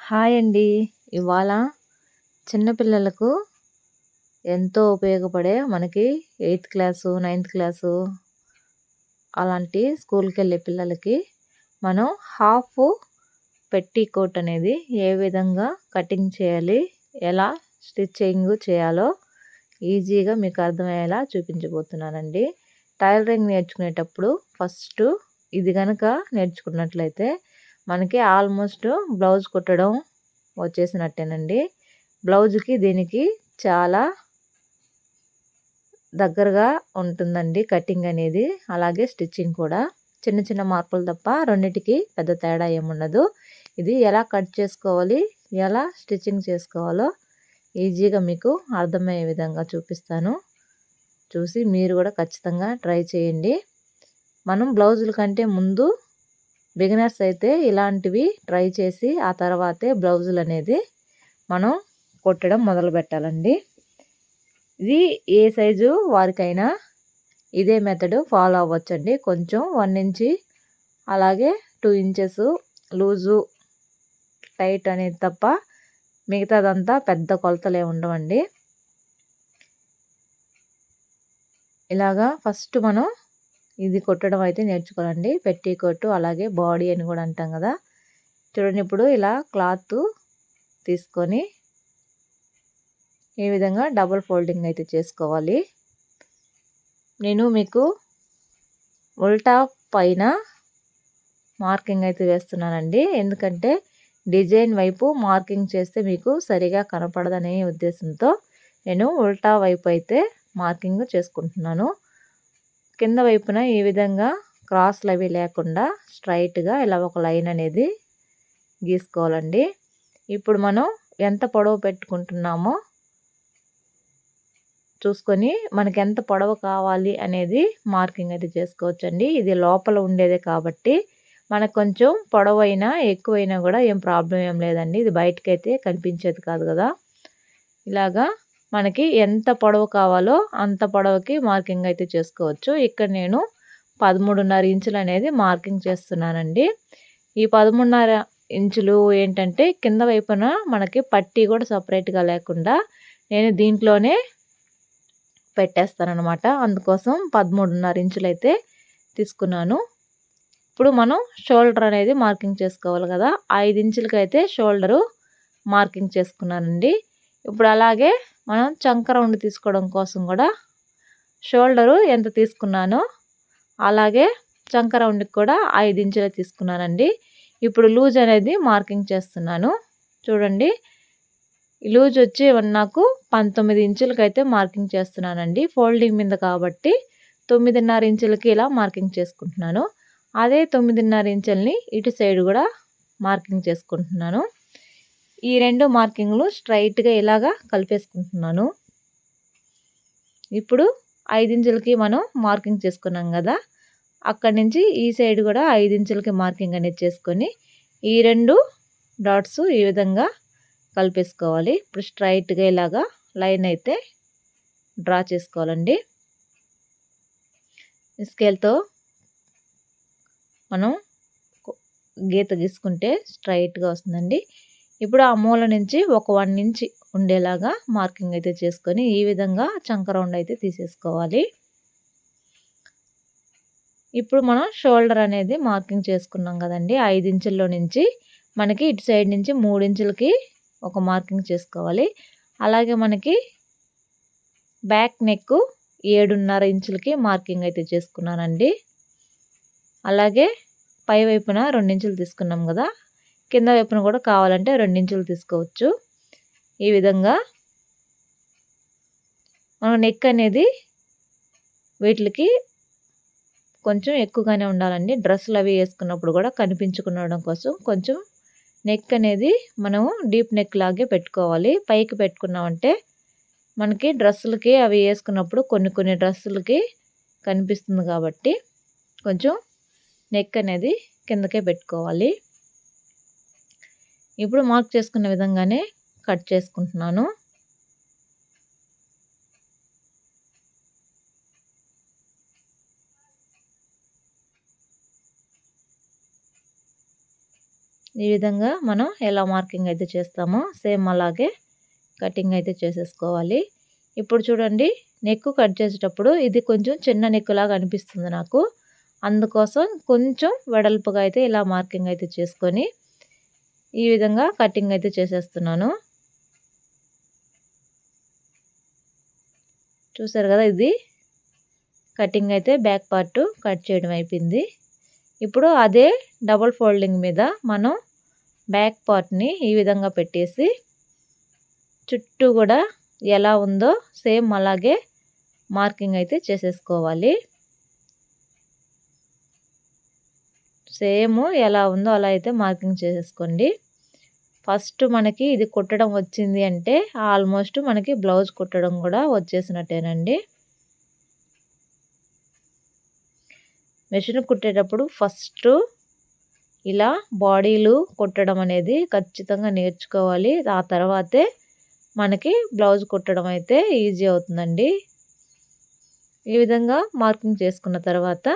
Hi అండి. ఇవాళ చిన్న పిల్లలకు ఎంతో ఉపయోగపడే మనకి 8థ్ క్లాసు, 9థ్ క్లాసు అలాంటి స్కూల్‌కెళ్ళే పిల్లలకి మనం హాఫ్ పెట్టీకోట్ అనేది ఏ విధంగా కటింగ్ చేయాలి, ఎలా స్టిచ్చింగ్ చేయాలో ఈజీగా మీకు అర్థమయ్యేలా చూపించబోతున్నానండి. టైలరింగ్ నేర్చుకునేటప్పుడు ఫస్ట్ ఇది గనక నేర్చుకున్నట్లయితే మనకి ఆల్మోస్ట్ బ్లౌజ్ కుట్టడం వచ్చేసినట్టేనండి. బ్లౌజ్‌కి దీనికి చాలా దగ్గరగా ఉంటుందండి కటింగ్ అనేది. అలాగే స్టిచ్చింగ్ కూడా. చిన్న చిన్న మార్పులు తప్ప రెండిటికి పెద్ద తేడా ఏముండదు. ఇది ఎలా కట్ చేసుకోవాలి, ఎలా స్టిచ్చింగ్ చేసుకోవాలో ఈజీగా మీకు అర్థమయ్యే విధంగా చూపిస్తాను. చూసి మీరు కూడా ఖచ్చితంగా ట్రై చేయండి. మనం బ్లౌజుల కంటే ముందు బిగినర్స్ అయితే ఇలాంటివి ట్రై చేసి ఆ తర్వాతే బ్లౌజులు అనేది మనం కుట్టడం మొదలు పెట్టాలండి. ఇది ఏ సైజు వారికైనా ఇదే మెథడ్ ఫాలో అవ్వచ్చండి. కొంచెం 1 ఇంచి అలాగే 2 ఇంచెస్ లూజు టైట్ అనేది తప్ప మిగతాదంతా పెద్ద కొలతలే ఉండవండి. ఇలాగా ఫస్ట్ మనం ఇది కుట్టడం అయితే నేర్చుకోవాలండి. పెట్టీకోట్ అలాగే బాడీ అని కూడా అంటాం కదా. చూడండి, ఇప్పుడు ఇలా క్లాత్ తీసుకొని ఈ విధంగా డబుల్ ఫోల్డింగ్ అయితే చేసుకోవాలి. నేను మీకు ఉల్టా పైన మార్కింగ్ అయితే వేస్తున్నానండి. ఎందుకంటే డిజైన్ వైపు మార్కింగ్ చేస్తే మీకు సరిగా కనపడదనే ఉద్దేశంతో నేను ఉల్టా వైపు అయితే మార్కింగ్ చేసుకుంటున్నాను. కింద వైపున ఈ విధంగా క్రాస్లు అవి లేకుండా స్ట్రైట్గా ఇలా ఒక లైన్ అనేది గీసుకోవాలండి. ఇప్పుడు మనం ఎంత పొడవు పెట్టుకుంటున్నామో చూసుకొని మనకి ఎంత పొడవు కావాలి అనేది మార్కింగ్ అయితే చేసుకోవచ్చండి. ఇది లోపల ఉండేదే కాబట్టి మనకు కొంచెం పొడవైనా ఎక్కువైనా కూడా ఏం ప్రాబ్లం ఏం లేదండి. ఇది బయటకైతే కనిపించేది కాదు కదా. ఇలాగా మనకి ఎంత పొడవు కావాలో అంత పొడవుకి మార్కింగ్ అయితే చేసుకోవచ్చు. ఇక్కడ నేను 13.5 ఇంచులు అనేది మార్కింగ్ చేస్తున్నానండి. ఈ 13.5 ఇంచులు ఏంటంటే కింద వైపున మనకి పట్టీ కూడా సపరేట్గా లేకుండా నేను దీంట్లోనే పెట్టేస్తానన్నమాట. అందుకోసం 13.5 ఇంచులు అయితే తీసుకున్నాను. ఇప్పుడు మనం షోల్డర్ అనేది మార్కింగ్ చేసుకోవాలి కదా. 5 ఇంచులకి అయితే షోల్డరు మార్కింగ్ చేసుకున్నానండి. ఇప్పుడు అలాగే మనం చంక రౌండ్ తీసుకోవడం కోసం కూడా షోల్డరు ఎంత తీసుకున్నానో అలాగే చంక రౌండ్కి కూడా 5 ఇంచులు తీసుకున్నానండి. ఇప్పుడు లూజ్ అనేది మార్కింగ్ చేస్తున్నాను. చూడండి, లూజ్ వచ్చి నాకు 19 ఇంచులకి అయితే మార్కింగ్ చేస్తున్నానండి. ఫోల్డింగ్ మీద కాబట్టి 9.5 ఇంచులకి ఇలా మార్కింగ్ చేసుకుంటున్నాను. అదే 9.5 ఇంచుల్ని ఇటు సైడ్ కూడా మార్కింగ్ చేసుకుంటున్నాను. ఈ రెండు మార్కింగ్లు స్ట్రైట్గా ఇలాగా కలిపేసుకుంటున్నాను. ఇప్పుడు 5 ఇంచులకి మనం మార్కింగ్ చేసుకున్నాం కదా, అక్కడి నుంచి ఈ సైడ్ కూడా 5 ఇంచులకి మార్కింగ్ అనేది చేసుకొని ఈ రెండు డాట్స్ ఈ విధంగా కలిపేసుకోవాలి. ఇప్పుడు స్ట్రైట్గా ఇలాగా లైన్ అయితే డ్రా చేసుకోవాలండి. స్కేల్తో మనం గీత గీసుకుంటే స్ట్రైట్గా వస్తుందండి. ఇప్పుడు ఆ మూల నుంచి ఒక 1 ఇంచ్ ఉండేలాగా మార్కింగ్ అయితే చేసుకొని ఈ విధంగా చంక రౌండ్ అయితే తీసేసుకోవాలి. ఇప్పుడు మనం షోల్డర్ అనేది మార్కింగ్ చేసుకున్నాం కదండి. 5 ఇంచుల్లో నుంచి మనకి ఇటు సైడ్ నుంచి 3 ఇంచులకి ఒక మార్కింగ్ చేసుకోవాలి. అలాగే మనకి బ్యాక్ నెక్ 7.5 ఇంచులకి మార్కింగ్ అయితే చేసుకున్నానండి. అలాగే పై వైపున 2 ఇంచులు తీసుకున్నాం కదా, కింద వైపున కూడా కావాలంటే 2 ఇంచులు తీసుకోవచ్చు. ఈ విధంగా మనం నెక్ అనేది వీటికి కొంచెం ఎక్కువగానే ఉండాలండి. డ్రెస్సులు అవి వేసుకున్నప్పుడు కూడా కనిపించుకునడం కోసం కొంచెం నెక్ అనేది మనము డీప్ నెక్ లాగే పెట్టుకోవాలి. పైకి పెట్టుకున్నామంటే మనకి డ్రెస్సులకి అవి వేసుకున్నప్పుడు కొన్ని డ్రెస్సులకి కనిపిస్తుంది కాబట్టి కొంచెం నెక్ అనేది కిందకే పెట్టుకోవాలి. ఇప్పుడు మార్క్ చేసుకున్న విధంగానే కట్ చేసుకుంటున్నాను. ఈ ఈ విధంగా మనం ఎలా మార్కింగ్ అయితే చేస్తామో సేమ్ అలాగే కటింగ్ అయితే చేసేసుకోవాలి. ఇప్పుడు చూడండి, నెక్ కట్ చేసేటప్పుడు ఇది కొంచెం చిన్న నెక్కులాగా అనిపిస్తుంది నాకు. అందుకోసం కొంచెం వెడల్పుగా అయితే ఇలా మార్కింగ్ అయితే చేసుకొని ఈ విధంగా కటింగ్ అయితే చేసేస్తున్నాను. చూసారు కదా, ఇది కటింగ్ అయితే బ్యాక్ పార్ట్ కట్ చేయడం అయిపోయింది. ఇప్పుడు అదే డబుల్ ఫోల్డింగ్ మీద మనం బ్యాక్ పార్ట్ని ఈ విధంగా పెట్టేసి చుట్టూ కూడా ఎలా ఉందో సేమ్ అలాగే మార్కింగ్ అయితే చేసేసుకోవాలి. సేమ్ ఎలా ఉందో అలా అయితే మార్కింగ్ చేసేసుకోండి. ఫస్ట్ మనకి ఇది కుట్టడం వచ్చింది అంటే ఆల్మోస్ట్ మనకి బ్లౌజ్ కుట్టడం కూడా వచ్చేసినట్టేనండి. మెషిన్ కుట్టేటప్పుడు ఫస్ట్ ఇలా బాడీలు కుట్టడం అనేది ఖచ్చితంగా నేర్చుకోవాలి. ఆ తర్వాతే మనకి బ్లౌజ్ కుట్టడం అయితే ఈజీ అవుతుందండి. ఈ విధంగా మార్కింగ్ చేసుకున్న తర్వాత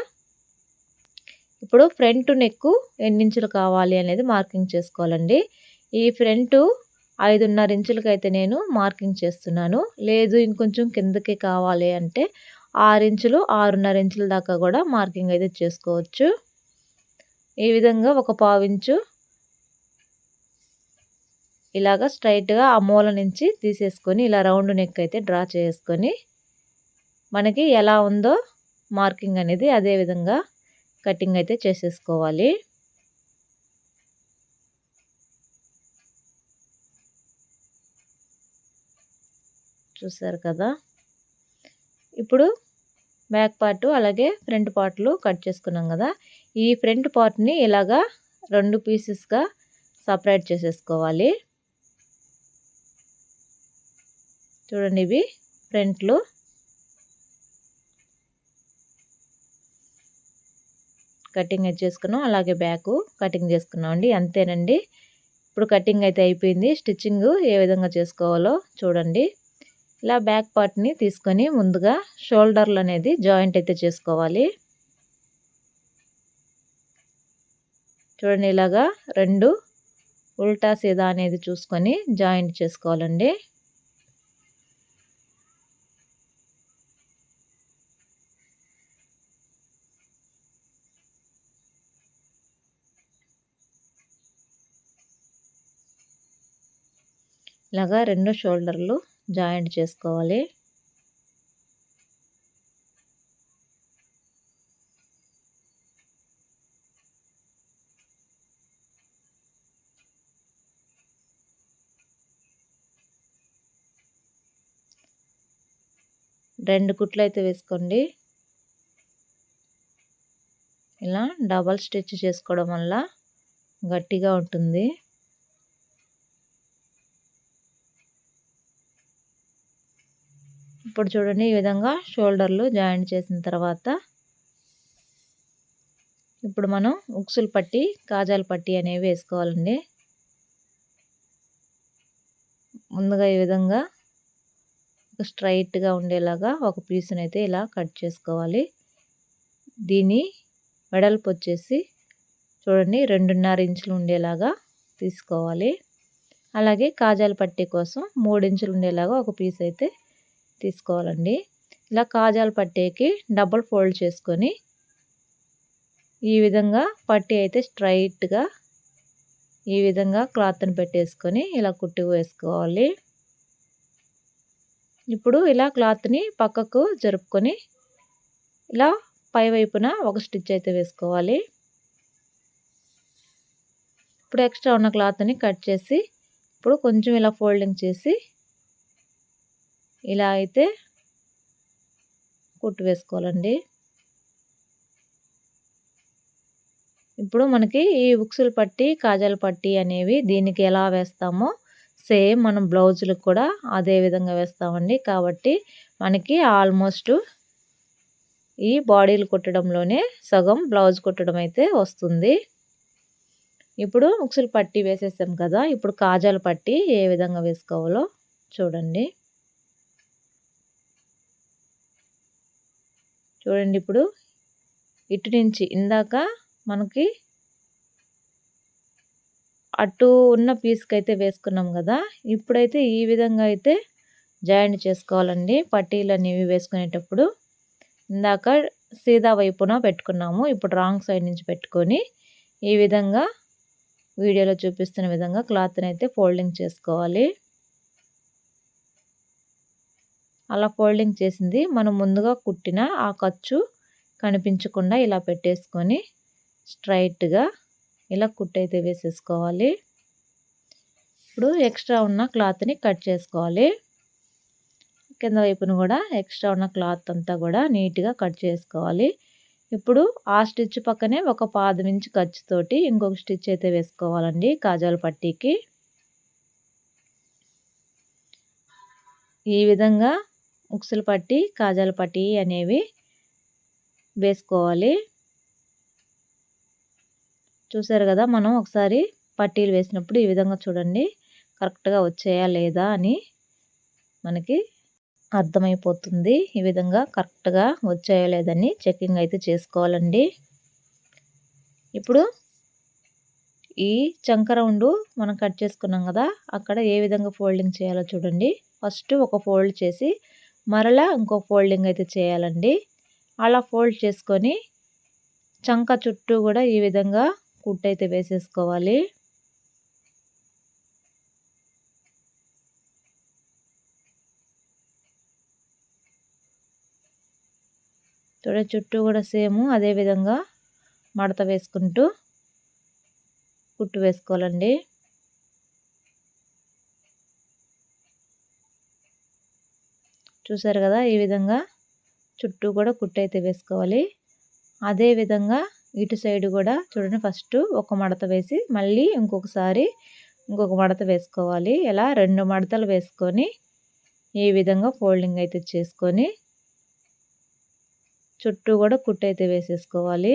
ఇప్పుడు ఫ్రంట్ నెక్ ఎన్ని ఇంచులు కావాలి అనేది మార్కింగ్ చేసుకోవాలండి. ఈ ఫ్రంట్ 5.5 ఇంచులకి అయితే నేను మార్కింగ్ చేస్తున్నాను. లేదు ఇంకొంచెం కిందకి కావాలి అంటే 6 ఇంచులు 6.5 ఇంచుల దాకా కూడా మార్కింగ్ అయితే చేసుకోవచ్చు. ఈ విధంగా ఒక పావు ఇంచు ఇలాగ స్ట్రైట్గా ఆ మూల నుంచి తీసేసుకొని ఇలా రౌండ్ నెక్ అయితే డ్రా చేసుకొని మనకి ఎలా ఉందో మార్కింగ్ అనేది అదే విధంగా కటింగ్ అయితే చేసేసుకోవాలి. చూసారు కదా, ఇప్పుడు బ్యాక్ పార్ట్ అలాగే ఫ్రంట్ పార్ట్లు కట్ చేసుకున్నాం కదా, ఈ ఫ్రంట్ పార్ట్ని ఇలాగా 2 పీసెస్గా సపరేట్ చేసేసుకోవాలి. చూడండి, ఇవి ఫ్రంట్లు, కటింగ్ అయితే చేసుకున్నాం. అలాగే బ్యాక్ కటింగ్ చేసుకున్నాం అండి. అంతేనండి. ఇప్పుడు కటింగ్ అయితే అయిపోయింది. స్టిచ్చింగ్ ఏ విధంగా చేసుకోవాలో చూడండి. ఇలా బ్యాక్ పార్ట్ని తీసుకొని ముందుగా షోల్డర్లు అనేది జాయింట్ అయితే చేసుకోవాలి. చూడండి, ఇలాగా 2 ఉల్టా సీదా అనేది చూసుకొని జాయింట్ చేసుకోవాలండి. ఇలాగా 2 షోల్డర్లు జాయింట్ చేసుకోవాలి. రెండు కుట్లు అయితే వేసుకోండి. ఇలా డబల్ స్టిచ్ చేసుకోవడం వల్ల గట్టిగా ఉంటుంది. ఇప్పుడు చూడండి, ఈ విధంగా షోల్డర్లు జాయింట్ చేసిన తర్వాత ఇప్పుడు మనం ఉక్సులు పట్టి కాజాల పట్టి అనేవి వేసుకోవాలండి. ముందుగా ఈ విధంగా స్ట్రైట్గా ఉండేలాగా ఒక పీస్ని అయితే ఇలా కట్ చేసుకోవాలి. దీని వెడల్పు వచ్చేసి చూడండి 2.5 ఇంచులు ఉండేలాగా తీసుకోవాలి. అలాగే కాజాల పట్టీ కోసం 3 ఇంచులు ఉండేలాగా ఒక పీస్ అయితే తీసుకోవాలండి. ఇలా కాజాల పట్టీకి డబుల్ ఫోల్డ్ చేసుకొని ఈ విధంగా పట్టీ అయితే స్ట్రైట్గా ఈ విధంగా క్లాత్ని పెట్టేసుకొని ఇలా కుట్టి వేసుకోవాలి. ఇప్పుడు ఇలా క్లాత్ని పక్కకు జరుపుకొని ఇలా పై వైపున ఒక స్టిచ్ అయితే వేసుకోవాలి. ఇప్పుడు ఎక్స్ట్రా ఉన్న క్లాత్ని కట్ చేసి ఇప్పుడు కొంచెం ఇలా ఫోల్డింగ్ చేసి ఇలా అయితే కుట్టు వేసుకోవాలండి. ఇప్పుడు మనకి ఈ ఉక్సులు పట్టి కాజాల పట్టి అనేవి దీనికి ఎలా వేస్తామో సేమ్ మనం బ్లౌజులకు కూడా అదే విధంగా వేస్తామండి. కాబట్టి మనకి ఆల్మోస్ట్ ఈ బాడీలు కుట్టడంలోనే సగం బ్లౌజ్ కుట్టడం అయితే వస్తుంది. ఇప్పుడు ఉక్సులు పట్టి వేసేసాం కదా, ఇప్పుడు కాజాల పట్టి ఏ విధంగా వేసుకోవాలో చూడండి. చూడండి, ఇప్పుడు ఇటు నుంచి ఇందాక మనకి అటు ఉన్న పీస్కి అయితే వేసుకున్నాం కదా, ఇప్పుడైతే ఈ విధంగా అయితే జాయింట్ చేసుకోవాలండి. పట్టీలు అనేవి వేసుకునేటప్పుడు ఇందాక సీదా వైపున పెట్టుకున్నాము, ఇప్పుడు రాంగ్ సైడ్ నుంచి పెట్టుకొని ఈ విధంగా వీడియోలో చూపిస్తున్న విధంగా క్లాత్ని అయితే ఫోల్డింగ్ చేసుకోవాలి. అలా ఫోల్డింగ్ చేసింది మనం ముందుగా కుట్టిన ఆ ఖర్చు కనిపించకుండా ఇలా పెట్టేసుకొని స్ట్రైట్గా ఇలా కుట్టయితే వేసేసుకోవాలి. ఇప్పుడు ఎక్స్ట్రా ఉన్న క్లాత్ని కట్ చేసుకోవాలి. కింద వైపును కూడా ఎక్స్ట్రా ఉన్న క్లాత్ అంతా కూడా నీట్గా కట్ చేసుకోవాలి. ఇప్పుడు ఆ స్టిచ్ పక్కనే ఒక 1/2 ఇంచ్ ఖర్చుతోటి ఇంకొక స్టిచ్ అయితే వేసుకోవాలండి కాజాల పట్టీకి. ఈ విధంగా ఉక్సుల పట్టీ, కాజాల పట్టీ అనేవి వేసుకోవాలి. చూసారు కదా, మనం ఒకసారి పట్టీలు వేసినప్పుడు ఈ విధంగా చూడండి, కరెక్ట్గా వచ్చాయా లేదా అని మనకి అర్థమైపోతుంది. ఈ విధంగా కరెక్ట్గా వచ్చాయో లేదని చెకింగ్ అయితే చేసుకోవాలండి. ఇప్పుడు ఈ చంక రౌండ్ మనం కట్ చేసుకున్నాం కదా, అక్కడ ఏ విధంగా ఫోల్డింగ్ చేయాలో చూడండి. ఫస్ట్ ఒక ఫోల్డ్ చేసి మరలా ఇంకో ఫోల్డింగ్ అయితే చేయాలండి. అలా ఫోల్డ్ చేసుకొని చంక చుట్టూ కూడా ఈ విధంగా కుట్టు అయితే వేసేసుకోవాలి. చుట్టూ కూడా సేమ్ అదే విధంగా మడత వేసుకుంటూ కుట్టు వేసుకోవాలండి. చూసారు కదా, ఈ విధంగా చుట్టూ కూడా కుట్టు అయితే వేసుకోవాలి. అదే విధంగా ఇటు సైడ్ కూడా చూడండి, ఫస్ట్ ఒక మడత వేసి మళ్ళీ ఇంకొక మడత వేసుకోవాలి. ఇలా 2 మడతలు వేసుకొని ఈ విధంగా ఫోల్డింగ్ అయితే చేసుకొని చుట్టూ కూడా కుట్టు అయితే వేసేసుకోవాలి.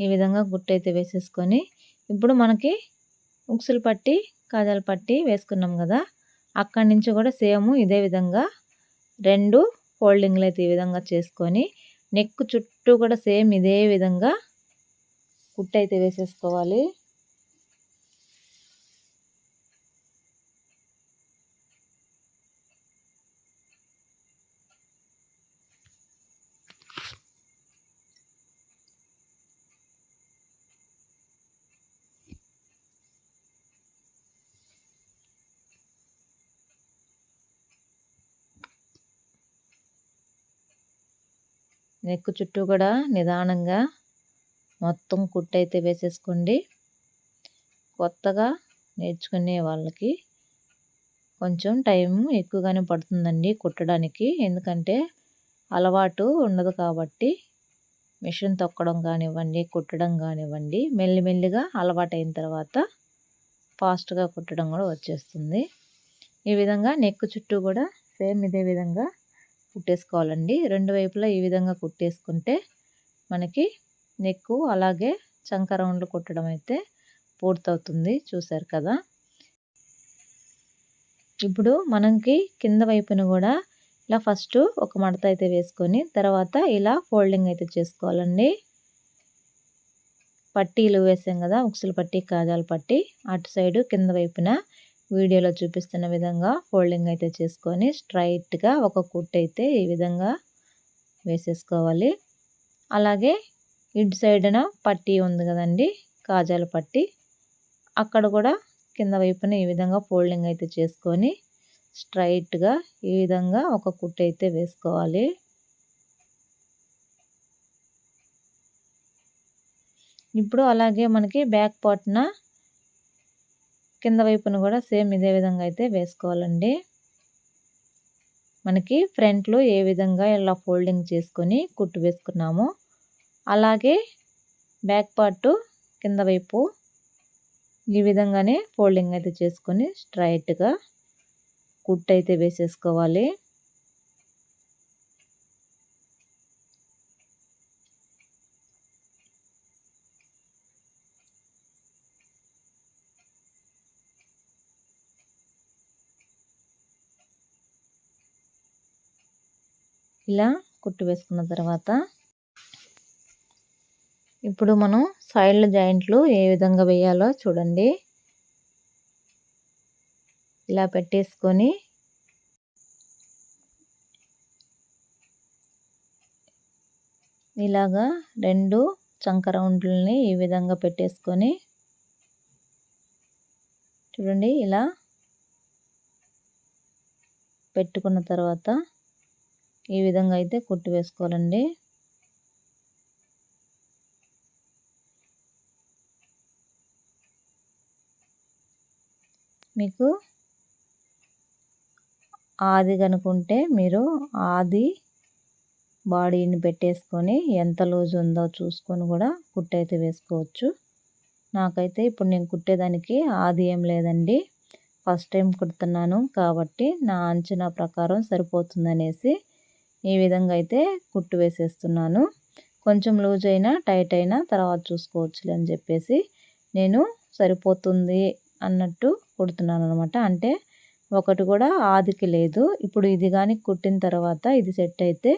ఈ విధంగా కుట్టు అయితే వేసేసుకొని ఇప్పుడు మనకి ఉక్సులు పట్టి, కాజాల పట్టి వేసుకున్నాం కదా, అక్కడి నుంచి కూడా సేమ్ ఇదే విధంగా 2 ఫోల్డింగ్లు అయితే ఈ విధంగా చేసుకొని నెక్ చుట్టూ కూడా సేమ్ ఇదే విధంగా కుట్టు అయితే వేసేసుకోవాలి. నెక్ చుట్టూ కూడా నిదానంగా మొత్తం కుట్టు అయితే వేసేసుకోండి. కొత్తగా నేర్చుకునే వాళ్ళకి కొంచెం టైం ఎక్కువగానే పడుతుందండి కుట్టడానికి, ఎందుకంటే అలవాటు ఉండదు కాబట్టి. మిషన్ తొక్కడం కానివ్వండి, కుట్టడం కానివ్వండి, మెల్లిమెల్లిగా అలవాటు అయిన తర్వాత ఫాస్ట్గా కుట్టడం కూడా వచ్చేస్తుంది. ఈ విధంగా నెక్ చుట్టూ కూడా సేమ్ ఇదే విధంగా కుట్టేసుకోవాలండి. 2 వైపులా ఈ విధంగా కుట్టేసుకుంటే మనకి నెక్కు అలాగే చంక రౌండ్లు కుట్టడం అయితే పూర్తవుతుంది. చూసారు కదా, ఇప్పుడు మనకి కింద వైపున కూడా ఇలా ఫస్ట్ ఒక మడత అయితే వేసుకొని తర్వాత ఇలా ఫోల్డింగ్ అయితే చేసుకోవాలండి. పట్టీలు వేసాం కదా, ఉక్సుల పట్టి, కాజాల పట్టి, అటు సైడు కింద వైపున వీడియోలో చూపిస్తున్న విధంగా ఫోల్డింగ్ అయితే చేసుకొని స్ట్రైట్గా ఒక కుట్టు అయితే ఈ విధంగా వేసేసుకోవాలి. అలాగే ఇటు సైడున పట్టీ ఉంది కదండి, కాజాల పట్టి, అక్కడ కూడా కింద వైపున ఈ విధంగా ఫోల్డింగ్ అయితే చేసుకొని స్ట్రైట్గా ఈ విధంగా ఒక కుట్టు అయితే వేసుకోవాలి. ఇప్పుడు అలాగే మనకి బ్యాక్ పార్ట్న కింద వైపున కూడా సేమ్ ఇదే విధంగా అయితే వేసుకోవాలండి. మనకి ఫ్రంట్లో ఏ విధంగా ఇలా ఫోల్డింగ్ చేసుకొని కుట్టు వేసుకున్నామో అలాగే బ్యాక్ పార్ట్ కింద వైపు ఈ విధంగానే ఫోల్డింగ్ అయితే చేసుకొని స్ట్రైట్గా కుట్టు అయితే వేసేసుకోవాలి. ఇలా కుట్టు వేసుకున్న తర్వాత ఇప్పుడు మనం సైడ్ల జాయింట్లు ఏ విధంగా వేయాలో చూడండి. ఇలా పెట్టేసుకొని ఇలాగా 2 చంక రౌండ్లని ఈ విధంగా పెట్టేసుకొని చూడండి. ఇలా పెట్టుకున్న తర్వాత ఈ విధంగా అయితే కుట్టు వేసుకోవాలండి. మీకు ఆది కనుకుంటే మీరు ఆది బాడీని పెట్టేసుకొని ఎంత లూజ్ ఉందో చూసుకొని కూడా కుట్టు అయితే వేసుకోవచ్చు. నాకైతే ఇప్పుడు నేను కుట్టేదానికి ఆది ఏం లేదండి, ఫస్ట్ టైం కుడుతున్నాను కాబట్టి నా అంచనా ప్రకారం సరిపోతుందనేసి ఈ విధంగా అయితే కుట్టు వేసేస్తున్నాను. కొంచెం లూజ్ అయినా టైట్ అయినా తర్వాత చూసుకోవచ్చులే అని చెప్పేసి నేను సరిపోతుంది అన్నట్టు కుడుతున్నాను అనమాట. అంటే ఒకటి కూడా ఆదికి లేదు. ఇప్పుడు ఇది కానీ కుట్టిన తర్వాత ఇది సెట్ అయితే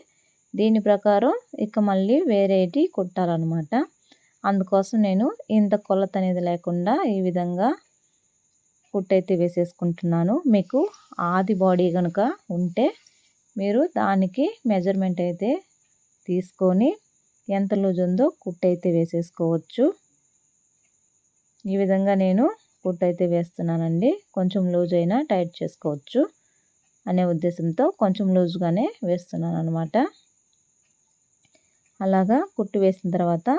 దీని ప్రకారం ఇక మళ్ళీ వేరేటి కుట్టాలన్నమాట. అందుకోసం నేను ఇంత కొలత అనేది లేకుండా ఈ విధంగా కుట్టయితే వేసేసుకుంటున్నాను. మీకు ఆది బాడీ కనుక ఉంటే మీరు దానికి మెజర్మెంట్ అయితే తీసుకొని ఎంత లూజ్ ఉందో కుట్టయితే వేసేసుకోవచ్చు. ఈ విధంగా నేను కుట్టయితే వేస్తున్నానండి. కొంచెం లూజ్ అయినా టైట్ చేసుకోవచ్చు అనే ఉద్దేశంతో కొంచెం లూజ్గానే వేస్తున్నాను అనమాట. అలాగా కుట్టు వేసిన తర్వాత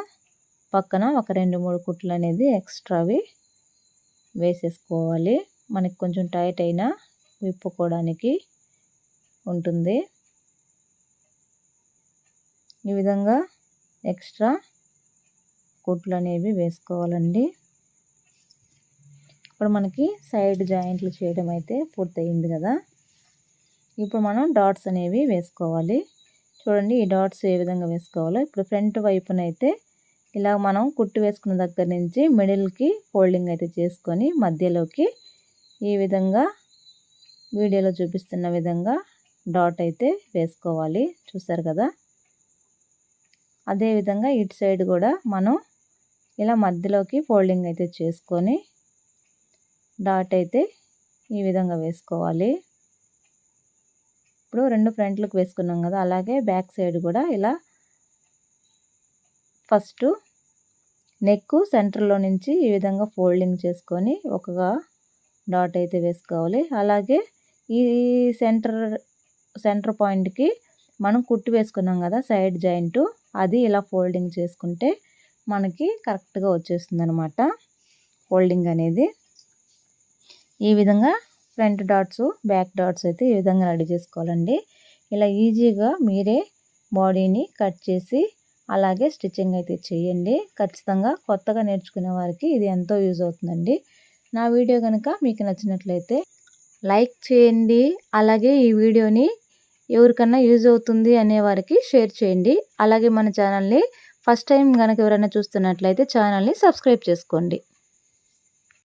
పక్కన ఒక 2-3 కుట్లు అనేది ఎక్స్ట్రావి వేసేసుకోవాలి. మనకి కొంచెం టైట్ అయినా విప్పుకోవడానికి ఉంటుంది. ఈ విధంగా ఎక్స్ట్రా కుట్లు అనేవి వేసుకోవాలండి. ఇప్పుడు మనకి సైడ్ జాయింట్లు చేయడం అయితే పూర్తయింది కదా. ఇప్పుడు మనం డాట్స్ అనేవి వేసుకోవాలి. చూడండి ఈ డాట్స్ ఏ విధంగా వేసుకోవాలో. ఇప్పుడు ఫ్రంట్ వైపున అయితే ఇలా మనం కుట్టు వేసుకున్న దగ్గర నుంచి మిడిల్కి ఫోల్డింగ్ అయితే చేసుకొని మధ్యలోకి ఈ విధంగా వీడియోలో చూపిస్తున్న విధంగా డాట్ అయితే వేసుకోవాలి. చూసారు కదా. అదేవిధంగా ఇటు సైడ్ కూడా మనం ఇలా మధ్యలోకి ఫోల్డింగ్ అయితే చేసుకొని డాట్ అయితే ఈ విధంగా వేసుకోవాలి. ఇప్పుడు 2 ఫ్రంట్లకు వేసుకున్నాం కదా, అలాగే బ్యాక్ సైడ్ కూడా ఇలా ఫస్ట్ నెక్ సెంటర్లో నుంచి ఈ విధంగా ఫోల్డింగ్ చేసుకొని ఒక డాట్ అయితే వేసుకోవాలి. అలాగే ఈ సెంటర్ పాయింట్కి మనం కుట్టు వేసుకున్నాం కదా సైడ్ జాయింట్, అది ఇలా ఫోల్డింగ్ చేసుకుంటే మనకి కరెక్ట్గా వచ్చేస్తుంది అనమాట ఫోల్డింగ్ అనేది. ఈ విధంగా ఫ్రంట్ డాట్స్ బ్యాక్ డాట్స్ అయితే ఈ విధంగా రెడీ చేసుకోవాలండి. ఇలా ఈజీగా మీరే బాడీని కట్ చేసి అలాగే స్టిచ్చింగ్ అయితే చేయండి. ఖచ్చితంగా కొత్తగా నేర్చుకునే వారికి ఇది ఎంతో యూజ్ అవుతుందండి. నా వీడియో కనుక మీకు నచ్చినట్లయితే లైక్ చేయండి. అలాగే ఈ వీడియోని ఎవరికన్నా యూజ్ అవుతుంది అనే వారికి షేర్ చేయండి. అలాగే మన ఛానల్ని ఫస్ట్ టైం కనుక ఎవరైనా చూస్తున్నట్లయితే ఛానల్ని సబ్స్క్రైబ్ చేసుకోండి.